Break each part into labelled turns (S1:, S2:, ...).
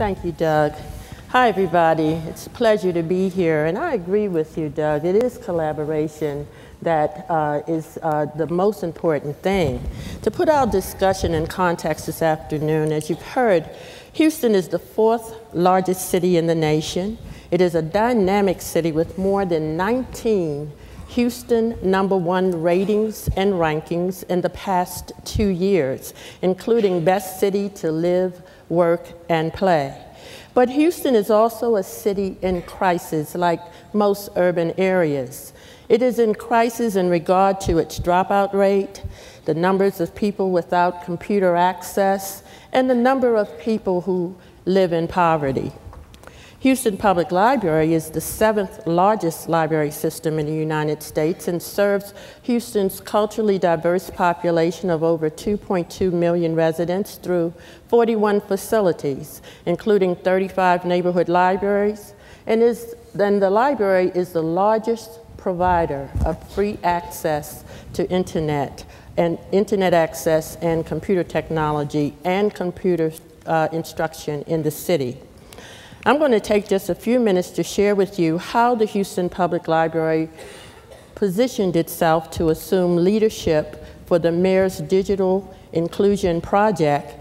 S1: Thank you, Doug. Hi, everybody. It's a pleasure to be here. And I agree with you, Doug. It is collaboration that is the most important thing. To put our discussion in context this afternoon, as you've heard, Houston is the fourth largest city in the nation. It is a dynamic city with more than 19 Houston #1 ratings and rankings in the past 2 years, including Best City to Live, Work, and Play. But Houston is also a city in crisis, like most urban areas. It is in crisis in regard to its dropout rate, the numbers of people without computer access, and the number of people who live in poverty. Houston Public Library is the 7th largest library system in the United States and serves Houston's culturally diverse population of over 2.2 million residents through 41 facilities, including 35 neighborhood libraries, and the library is the largest provider of free access to internet access and computer technology and computer instruction in the city. I'm going to take just a few minutes to share with you how the Houston Public Library positioned itself to assume leadership for the mayor's digital inclusion project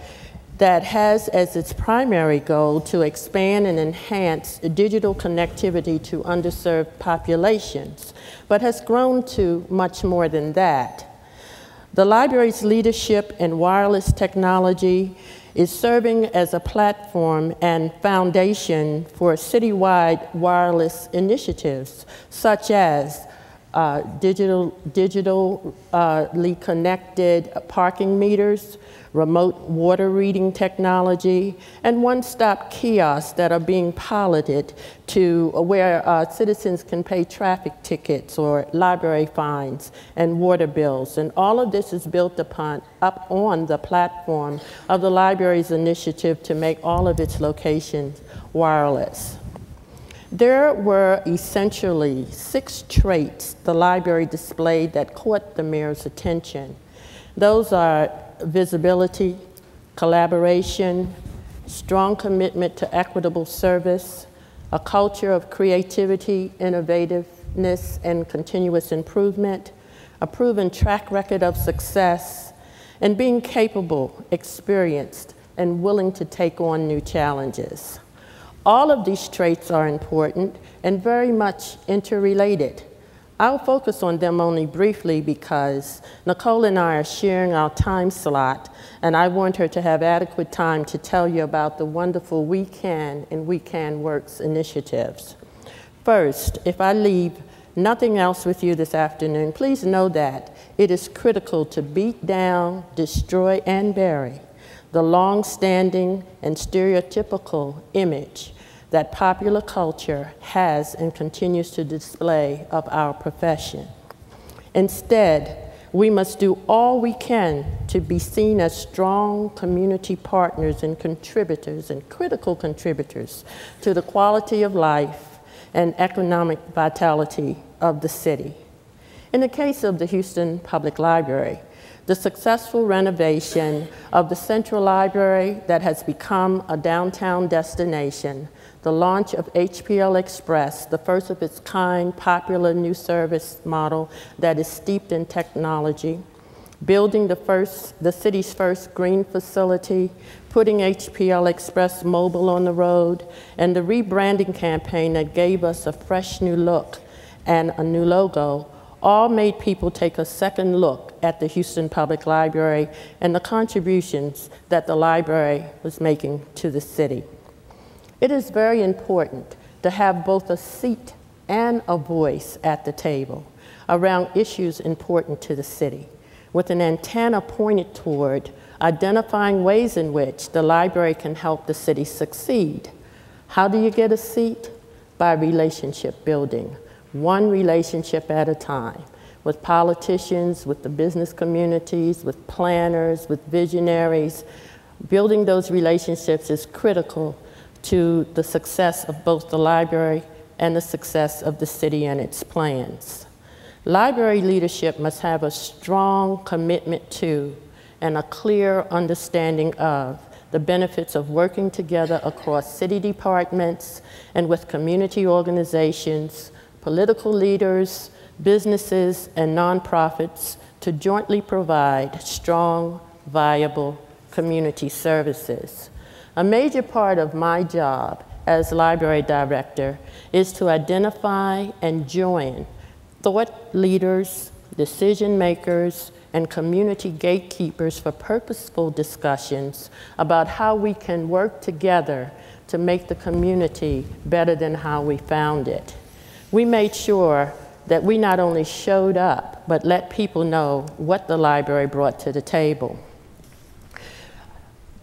S1: that has as its primary goal to expand and enhance digital connectivity to underserved populations, but has grown to much more than that. The library's leadership in wireless technology is serving as a platform and foundation for citywide wireless initiatives, such as digitally connected parking meters, remote water reading technology, and one-stop kiosks that are being piloted to where citizens can pay traffic tickets or library fines and water bills. And all of this is built up on the platform of the library's initiative to make all of its locations wireless. There were essentially 6 traits the library displayed that caught the mayor's attention. Those are visibility, collaboration, strong commitment to equitable service, a culture of creativity, innovativeness, and continuous improvement, a proven track record of success, and being capable, experienced, and willing to take on new challenges. All of these traits are important and very much interrelated. I'll focus on them only briefly because Nicole and I are sharing our time slot, and I want her to have adequate time to tell you about the wonderful We Can and We Can Works initiatives. First, if I leave nothing else with you this afternoon, please know that it is critical to beat down, destroy, and bury the long-standing and stereotypical image that popular culture has and continues to display of our profession. Instead, we must do all we can to be seen as strong community partners and contributors and critical contributors to the quality of life and economic vitality of the city. In the case of the Houston Public Library, the successful renovation of the Central Library that has become a downtown destination, the launch of HPL Express, the first of its kind popular new service model that is steeped in technology, building the city's first green facility, putting HPL Express Mobile on the road, and the rebranding campaign that gave us a fresh new look and a new logo, all made people take a second look at the Houston Public Library and the contributions that the library was making to the city. It is very important to have both a seat and a voice at the table around issues important to the city, with an antenna pointed toward identifying ways in which the library can help the city succeed. How do you get a seat? By relationship building, one relationship at a time, with politicians, with the business communities, with planners, with visionaries. Building those relationships is critical to the success of both the library and the success of the city and its plans. Library leadership must have a strong commitment to and a clear understanding of the benefits of working together across city departments and with community organizations, political leaders, businesses, and nonprofits to jointly provide strong, viable community services. A major part of my job as library director is to identify and join thought leaders, decision makers, and community gatekeepers for purposeful discussions about how we can work together to make the community better than how we found it. We made sure that we not only showed up, but let people know what the library brought to the table.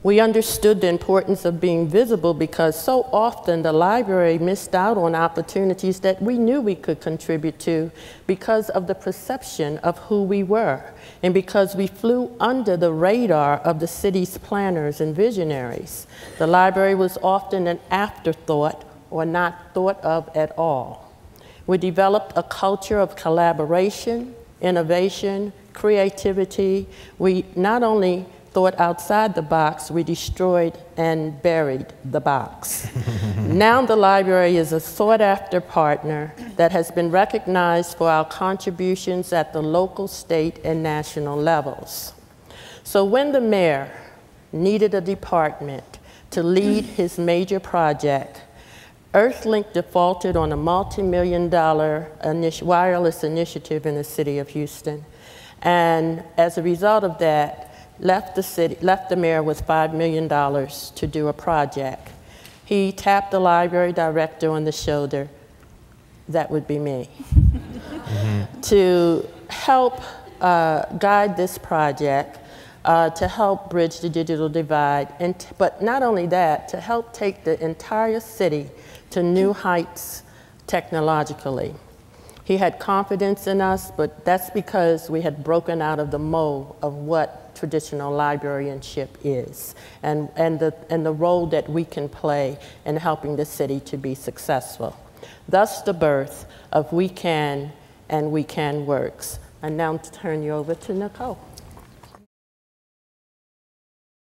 S1: We understood the importance of being visible because so often the library missed out on opportunities that we knew we could contribute to because of the perception of who we were and because we flew under the radar of the city's planners and visionaries. The library was often an afterthought or not thought of at all. We developed a culture of collaboration, innovation, creativity. We not only thought outside the box, we destroyed and buried the box. Now the library is a sought-after partner that has been recognized for our contributions at the local, state, and national levels. So when the mayor needed a department to lead his major project, Earthlink defaulted on a multi-million-dollar wireless initiative in the city of Houston. And as a result of that, left the mayor with $5 million to do a project. He tapped the library director on the shoulder, that would be me, to help guide this project, to help bridge the digital divide, but not only that, to help take the entire city to new heights technologically. He had confidence in us, but that's because we had broken out of the mold of what traditional librarianship is and the role that we can play in helping the city to be successful. Thus the birth of We Can and We Can Works. And now to turn you over to Nicole.